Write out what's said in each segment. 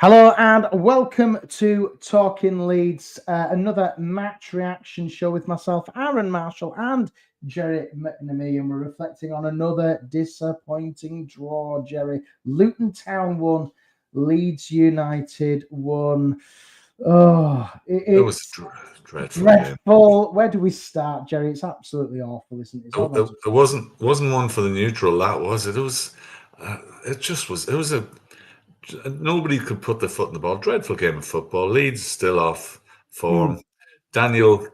Hello and welcome to Talking Leeds, another match reaction show with myself, Arron Marshall, and Gerry McNamee, and we're reflecting on another disappointing draw, Gerry. Luton Town won, Leeds United won. Oh, it was dreadful. Where do we start, Gerry? It's absolutely awful, isn't it? It wasn't one for the neutral. That was it. It was. It was a. Nobody could put their foot in the ball. Dreadful game of football. Leeds still off form. Daniel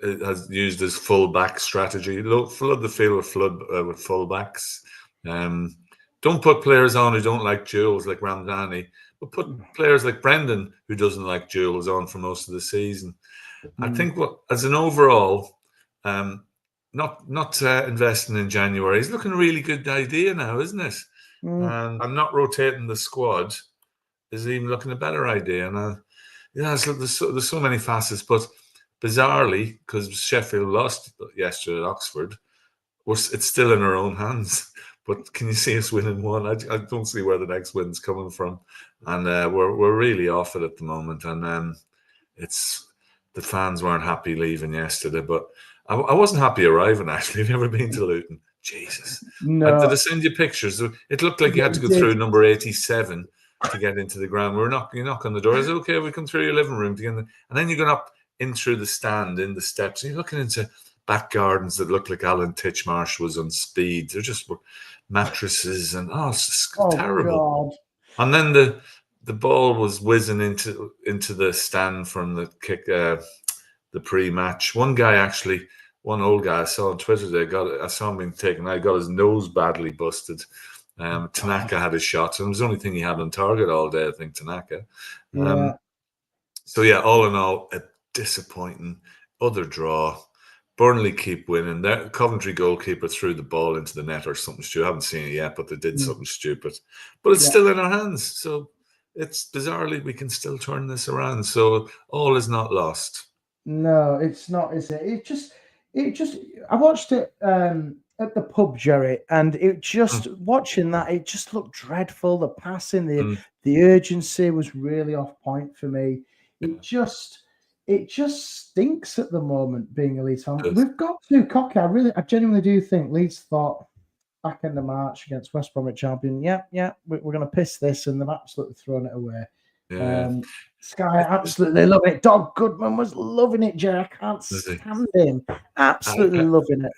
has used his full-back strategy. Flood the field with full-backs. Don't put players on who don't like duels like Ramdani, but put players like Brendan who doesn't like duels on for most of the season. I think as an overall, not investing in January is looking a really good idea now, isn't it? And I'm not rotating the squad is even looking a better idea. And there's so many facets, but bizarrely, because Sheffield lost yesterday at Oxford, it's still in our own hands. But can you see us winning one? I don't see where the next win's coming from, and we're really off it at the moment. And it's the fans weren't happy leaving yesterday, but I wasn't happy arriving. Actually, have you ever been to Luton? Jesus. No. Did I send you pictures? It looked like you had to go through number 87 to get into the ground. You knock on the door. Is it okay if we come through your living room to get in? And then you're going up in through the stand, in the steps, and you're looking into back gardens that look like Alan Titchmarsh was on speed. They're just mattresses and it's just terrible. God. And then the ball was whizzing into the stand from the kick, the pre-match. One old guy I saw on Twitter today, I saw him being taken. I got his nose badly busted. Tanaka had a shot, and it was the only thing he had on target all day, I think, Tanaka. So, all in all, a disappointing other draw. Burnley keep winning. The Coventry goalkeeper threw the ball into the net or something stupid. I haven't seen it yet, but they did something stupid. But it's still in our hands. So it's bizarrely, we can still turn this around. So all is not lost. No, it's not, is it? I watched it at the pub, Gerry, and watching that, it just looked dreadful. The passing, the urgency was really off point for me. It just stinks at the moment, being a Leeds fan. We've got too cocky. I genuinely do think Leeds thought back end of March against West Bromwich Albion, we're going to piss this, and they've absolutely thrown it away. Sky absolutely loving it. Doug Goodman was loving it, Jerry. I can't stand him. Absolutely loving it.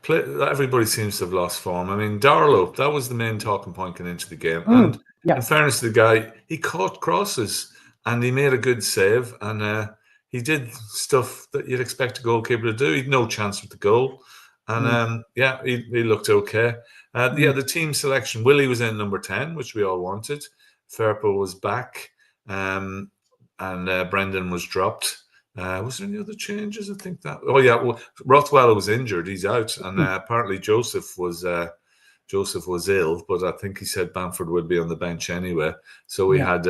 Everybody seems to have lost form. I mean, Darlow, that was the main talking point going into the game. And in fairness to the guy, he caught crosses and he made a good save, and he did stuff that you'd expect a goalkeeper to do. He had no chance with the goal. And he looked okay. The team selection, Willie was in number 10, which we all wanted. Ferpo was back, and Brendan was dropped. Was there any other changes? I think that. Rothwell was injured; he's out, and apparently Joseph was ill. But I think he said Bamford would be on the bench anyway. So we had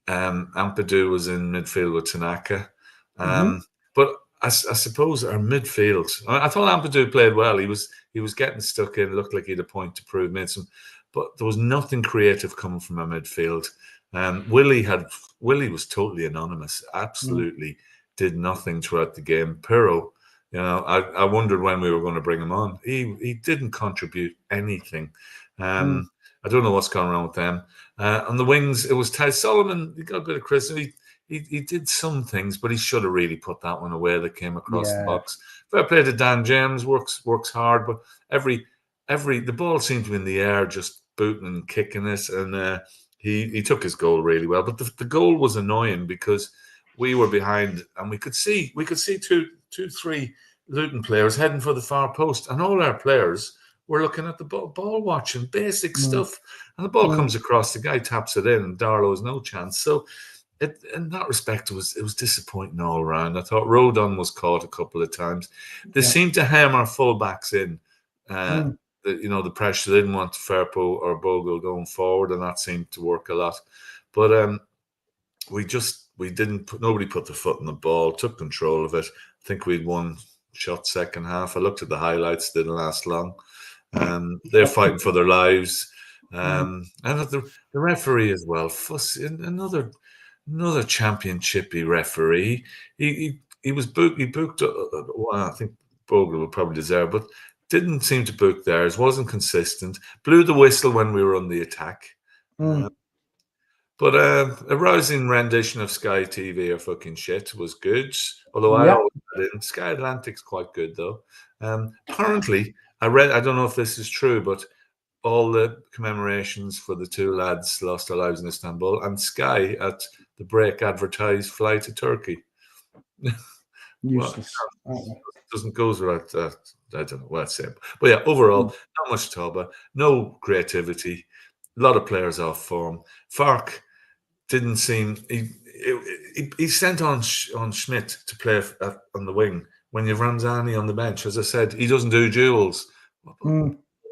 Ampadu was in midfield with Tanaka, but I suppose our midfield. I thought Ampadu played well. He was getting stuck in. Looked like he had a point to prove. But there was nothing creative coming from our midfield. Willie was totally anonymous. Absolutely did nothing throughout the game. Pirro, I wondered when we were going to bring him on. He didn't contribute anything. I don't know what's going on with them. On the wings, it was Ty Solomon. He got a bit of criticism. He did some things, but he should have really put that one away that came across the box. Fair play to Dan James, works hard, but the ball seemed to be in the air, just booting and kicking it, and he took his goal really well. But the goal was annoying because we were behind, and we could see three Luton players heading for the far post, and all our players were looking at the ball watching basic stuff, and the ball comes across, the guy taps it in, and Darlow has no chance. So in that respect, it was disappointing all around. I thought Rodon was caught a couple of times. They seemed to hammer fullbacks in. The pressure. They didn't want Firpo or Bogle going forward, and that seemed to work a lot. But nobody put the foot on the ball, took control of it. I think we'd won shot second half. I looked at the highlights, didn't last long. They're fighting for their lives. And the referee as well, another championshipy referee. He was booked. He booked. I think Bogle would probably deserve, but didn't seem to book theirs. Wasn't consistent. Blew the whistle when we were on the attack. But a rousing rendition of Sky TV or fucking shit was good. Although I always had it. Sky Atlantic's quite good though. Apparently, I don't know if this is true, but all the commemorations for the two lads lost their lives in Istanbul, and Sky at the break advertised fly to Turkey. Useless. Doesn't go right. I don't know what to say. But yeah, overall, not much to talk about. No creativity. A lot of players off form. Fark didn't seem. He sent on Schmidt to play on the wing when you've Ramzani on the bench. As I said, he doesn't do duels.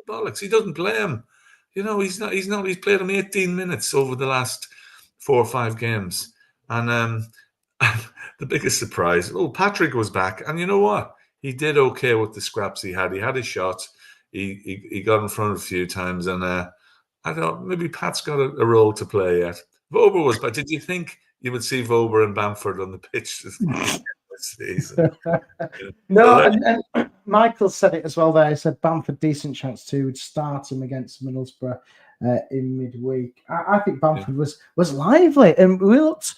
Bollocks! He doesn't play him. He's not. He's played him 18 minutes over the last 4 or 5 games, and the biggest surprise. Patrick was back, and you know what? He did okay with the scraps he had. He had his shot. He got in front a few times, and I thought maybe Pat's got a role to play yet. Vober was, but did you think you would see Vober and Bamford on the pitch this season? No, and Michael said it as well there. He said Bamford, decent chance to would start him against Middlesbrough in midweek. I think Bamford was lively, and we looked,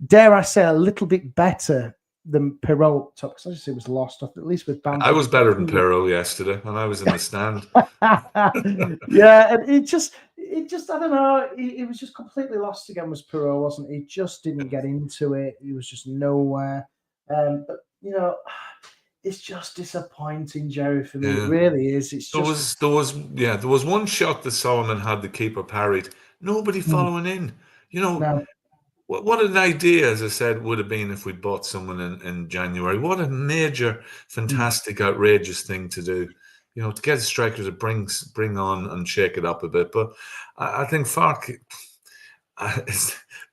dare I say, a little bit better than Perrault took. Because obviously it was lost off, at least with Bamford. I was better than Perrault yesterday, and I was in the stand. Yeah, and it just I don't know. He was just completely lost again. Was Perrault, wasn't he? Just didn't get into it. He was just nowhere. But it's just disappointing, Jerry. For me, it really is. It's there was one shot that Solomon had the keeper parried. Nobody following in. No. What an idea, as I said, would have been if we'd bought someone in January. What a major, fantastic, outrageous thing to do. To get a striker to bring on and shake it up a bit. But I think Fark,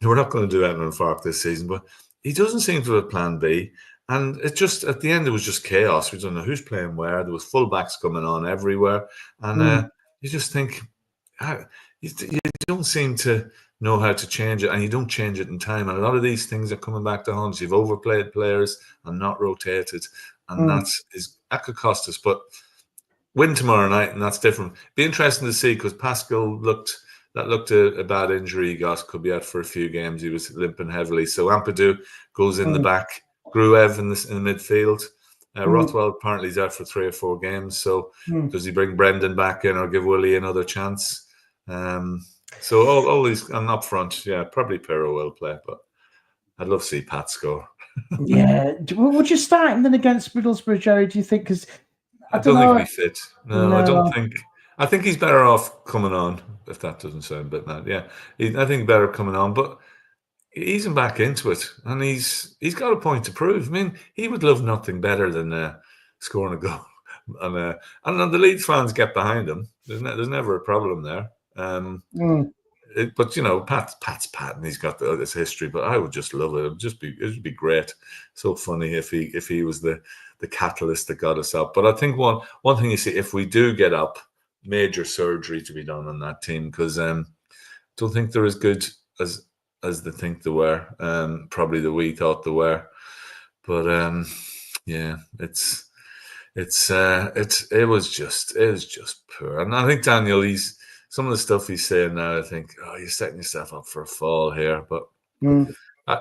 we're not going to do anything on Fark this season, but he doesn't seem to have a plan B. And it just, at the end, it was just chaos. We don't know who's playing where. There was fullbacks coming on everywhere. And you just think, you don't seem to know how to change it, and you don't change it in time. And a lot of these things are coming back to haunt. You've overplayed players and not rotated. And that could cost us. But win tomorrow night, and that's different. Be interesting to see, because Pascal looked a bad injury he got. Could be out for a few games. He was limping heavily. So Ampadu goes in the back. Gruev in the midfield. Rothwell apparently is out for 3 or 4 games. So does he bring Brendan back in or give Willie another chance? So all these, and up front, probably Perrault will play, but I'd love to see Pat score. Yeah. Would you start him then against Middlesbrough, Jerry, do you think? Because I don't think he'd be fit. No, I don't think. I think he's better off coming on, if that doesn't sound a bit mad. Yeah, I think better coming on, but easing back into it, and he's got a point to prove. I mean, he would love nothing better than scoring a goal, and the Leeds fans get behind him. There's never a problem there. But Pat's Pat, and he's got this history. But I would just love it. It'd be great. So funny if he was the catalyst that got us up. But I think one thing you see, if we do get up, major surgery to be done on that team, because don't think they're as good as they think they were. Probably that we thought they were. But it was just poor. And I think Daniel, some of the stuff he's saying now, I think, you're setting yourself up for a fall here. But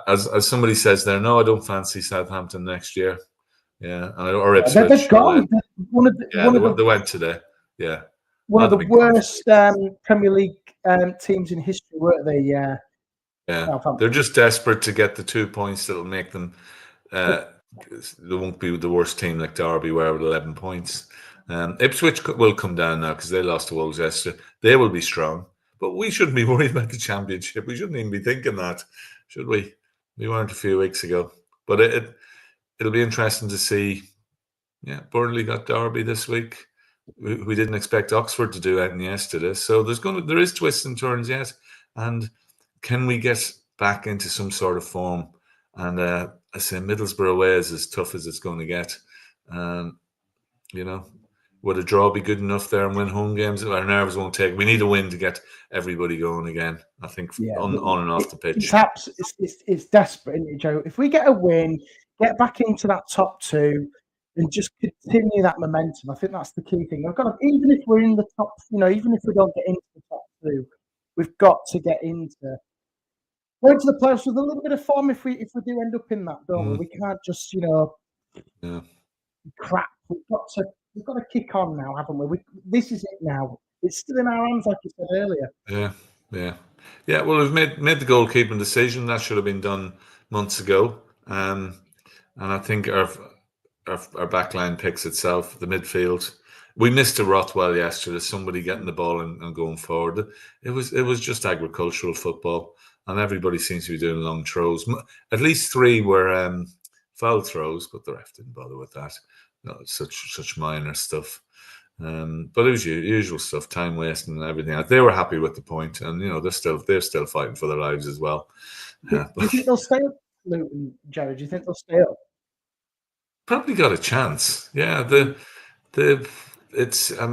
as somebody says there, no, I don't fancy Southampton next year. Yeah, or Ipswich. They've gone. They went today. Yeah, one of the worst Premier League teams in history, weren't they? Yeah. They're just desperate to get the 2 points that'll make them. They won't be the worst team like Derby were with 11 points. Ipswich will come down now because they lost to Wolves yesterday. They will be strong, but we shouldn't be worried about the Championship. We shouldn't even be thinking that, should we? We weren't a few weeks ago. But it'll be interesting to see. Yeah, Burnley got Derby this week. We didn't expect Oxford to do anything yesterday. So there is twists and turns yet. And can we get back into some sort of form? And I say Middlesbrough away is as tough as it's going to get. Would a draw be good enough there and win home games? Our nerves won't take. We need a win to get everybody going again. I think on and off the pitch. It's desperate, isn't it, Joe? If we get a win, get back into that top two, and just continue that momentum, I think that's the key thing. Even if we're in the top, even if we don't get into the top two, we've got to get into going to the playoffs with a little bit of form. If we do end up in that, don't we? We can't just crap. We've got to kick on now, haven't we? This is it now. It's still in our hands, like you said earlier. Yeah. Well, we've made the goalkeeping decision. That should have been done months ago. And I think our backline picks itself. The midfield. We missed a Rothwell yesterday. Somebody getting the ball and going forward. It was just agricultural football, and everybody seems to be doing long throws. At least 3 were foul throws, but the ref didn't bother with that. No, such minor stuff. But it was usual stuff, time wasting and everything. They were happy with the point, and they're still fighting for their lives as well. Do you think they'll stay up, Luton, Gerry? Do you think they'll stay up? Probably got a chance. Yeah, I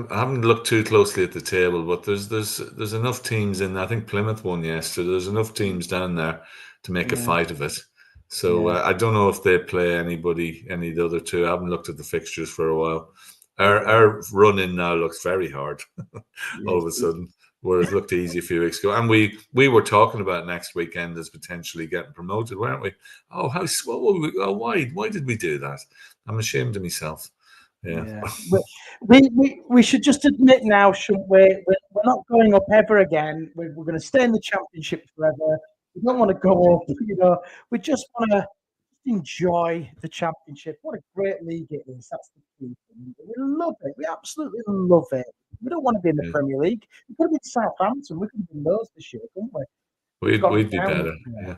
haven't looked too closely at the table, but there's enough teams in. I think Plymouth won yesterday. There's enough teams down there to make a fight of it. So I don't know if they play any of the other two. I haven't looked at the fixtures for a while. Our run in now looks very hard all of a sudden, whereas it looked easy a few weeks ago. And we were talking about next weekend as potentially getting promoted, weren't we? Oh, why did we do that? I'm ashamed of myself. Yeah. We should just admit now, shouldn't we? We're not going up ever again. We're going to stay in the Championship forever. We don't want to go up, we just want to enjoy the Championship. What a great league it is. That's the key thing. We love it. We absolutely love it. We don't want to be in the Premier League. We could have been Southampton. We could have been those this year, couldn't we? We'd be better. Yeah.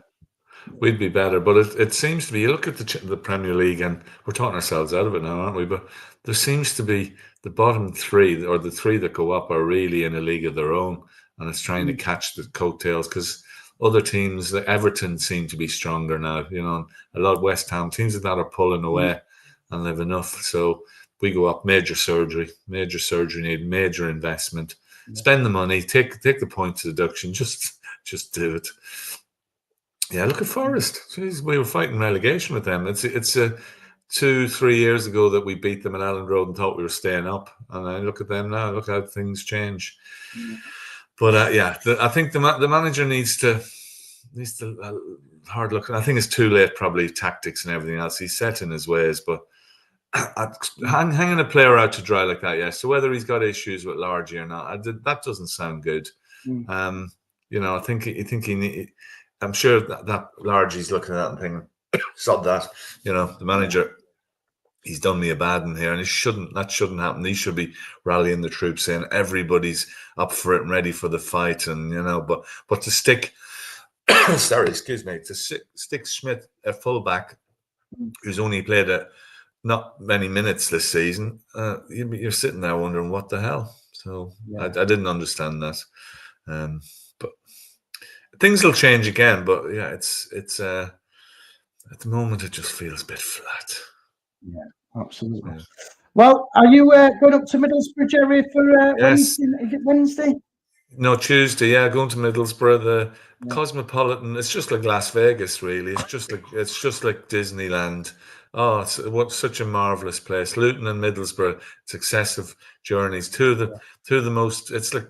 We'd be better, but it seems to be. You look at the Premier League, and we're talking ourselves out of it now, aren't we? But there seems to be the bottom 3, or the 3 that go up, are really in a league of their own, and it's trying to catch the coattails because other teams, like Everton, seem to be stronger now. A lot of West Ham teams that are pulling away and they've enough. So we go up, major surgery need, major investment. Spend the money, take the points deduction, just do it. Yeah, look at Forest. Jeez, we were fighting relegation with them. It's 2-3 years ago that we beat them at Allen Road and thought we were staying up. And I look at them now. Look how things change. But I think the manager needs to hard look. I think it's too late, probably tactics and everything else. He's set in his ways, but hanging a player out to dry like that, so whether he's got issues with Largy or not, that doesn't sound good. I think he. I'm sure that Largy's looking at that and thinking, "Stop that!" The manager. He's done me a bad in here, and that shouldn't happen. He should be rallying the troops, saying everybody's up for it and ready for the fight, and but to stick, to stick Schmidt at fullback, who's only played not many minutes this season, you're sitting there wondering what the hell. So I didn't understand that, but things will change again. But it's at the moment it just feels a bit flat. Yeah, absolutely. Yeah. Well, are you going up to Middlesbrough, Gerry, for Wednesday? Is it Wednesday? No, Tuesday. Yeah, going to Middlesbrough. The Cosmopolitan. It's just like Las Vegas, really. It's just like Disneyland. Oh, such a marvelous place. Luton and Middlesbrough. Successive journeys. Two of the most. It's like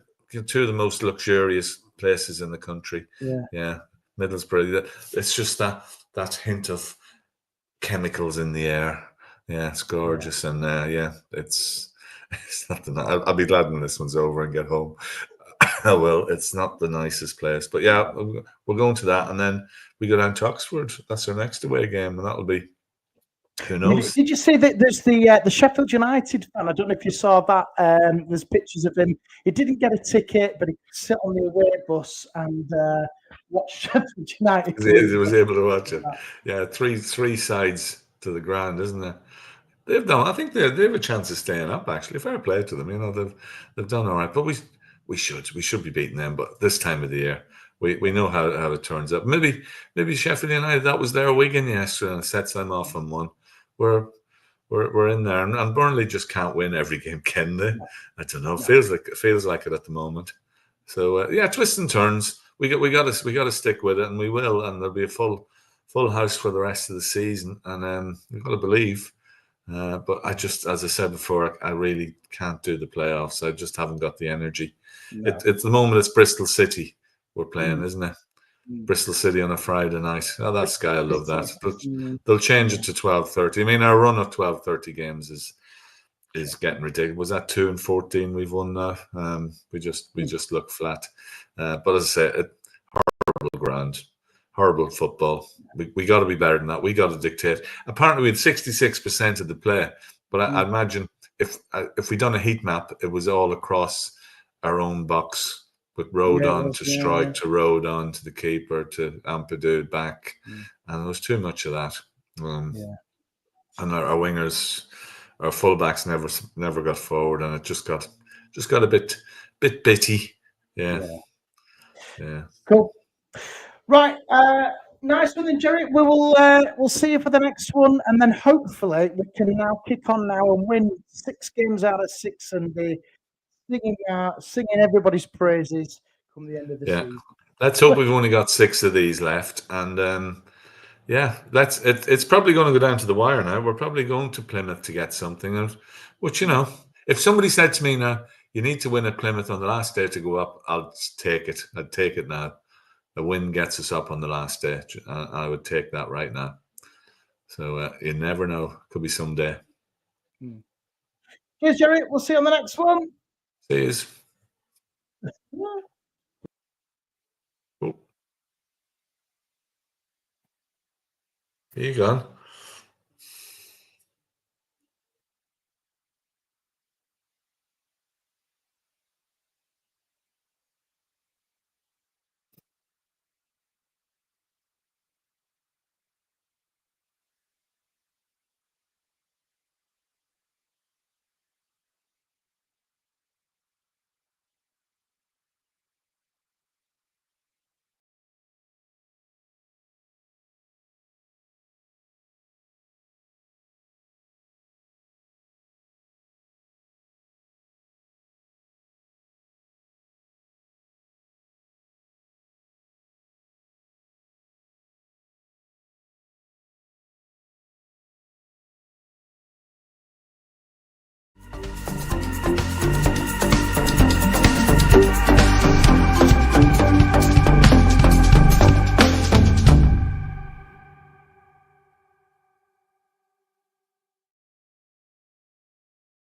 two of the most luxurious places in the country. Yeah. Middlesbrough. It's just that hint of chemicals in the air. Yeah, it's gorgeous, and it's nothing. I'll be glad when this one's over and get home. Well, it's not the nicest place, but we're going to that, and then we go down to Oxford. That's our next away game, and that'll be Who knows? Did you see that there's the Sheffield United fan? I don't know if you saw that. There's pictures of him. He didn't get a ticket, but he sit on the away bus and watch Sheffield United. He was able to watch it. Yeah, three sides to the ground, isn't there? They've done. I think they have a chance of staying up. Actually, fair play to them. You know, they've done all right. But we should be beating them. But this time of the year, we know how it turns up. Maybe Sheffield United, that was their Wigan yesterday and sets them off on one. We're in there, and Burnley just can't win every game, can they? I don't know. Feels like it at the moment. So yeah, twists and turns. We got to stick with it, and we will. And there'll be a full house for the rest of the season, and we've got to believe. But I just, as I said before, I really can't do the playoffs. I just haven't got the energy. No. It's the moment. It's Bristol City we're playing, isn't it? Bristol City on a Friday night. Oh, that Sky, I love that. They'll change it to 12:30. I mean, our run of 12:30 games is getting ridiculous. Was that 2-14 we've won now? We just look flat. But as I say, horrible ground, horrible football. We got to be better than that. We got to dictate. Apparently, we had 66% of the play, but I imagine if we done a heat map, it was all across our own box. With Rodon to strike, to Rodon to the keeper, to Ampadu back, and there was too much of that. And our wingers, our fullbacks never got forward, and it just got a bit bitty. Yeah. Cool. Right. Nice one, then, Gerry. We'll see you for the next one, and then hopefully we can now kick on now and win 6 games out of 6 and be singing everybody's praises come the end of the season. Let's hope we've only got 6 of these left, and it's probably going to go down to the wire now. We're probably going to Plymouth to get something, which, you know, if somebody said to me now, you need to win at Plymouth on the last day to go up, I'll take it. I'd take it now. A win gets us up on the last day. I would take that right now. So you never know. Could be someday. Cheers, Gerry. We'll see you on the next one. Cheers. Here you go.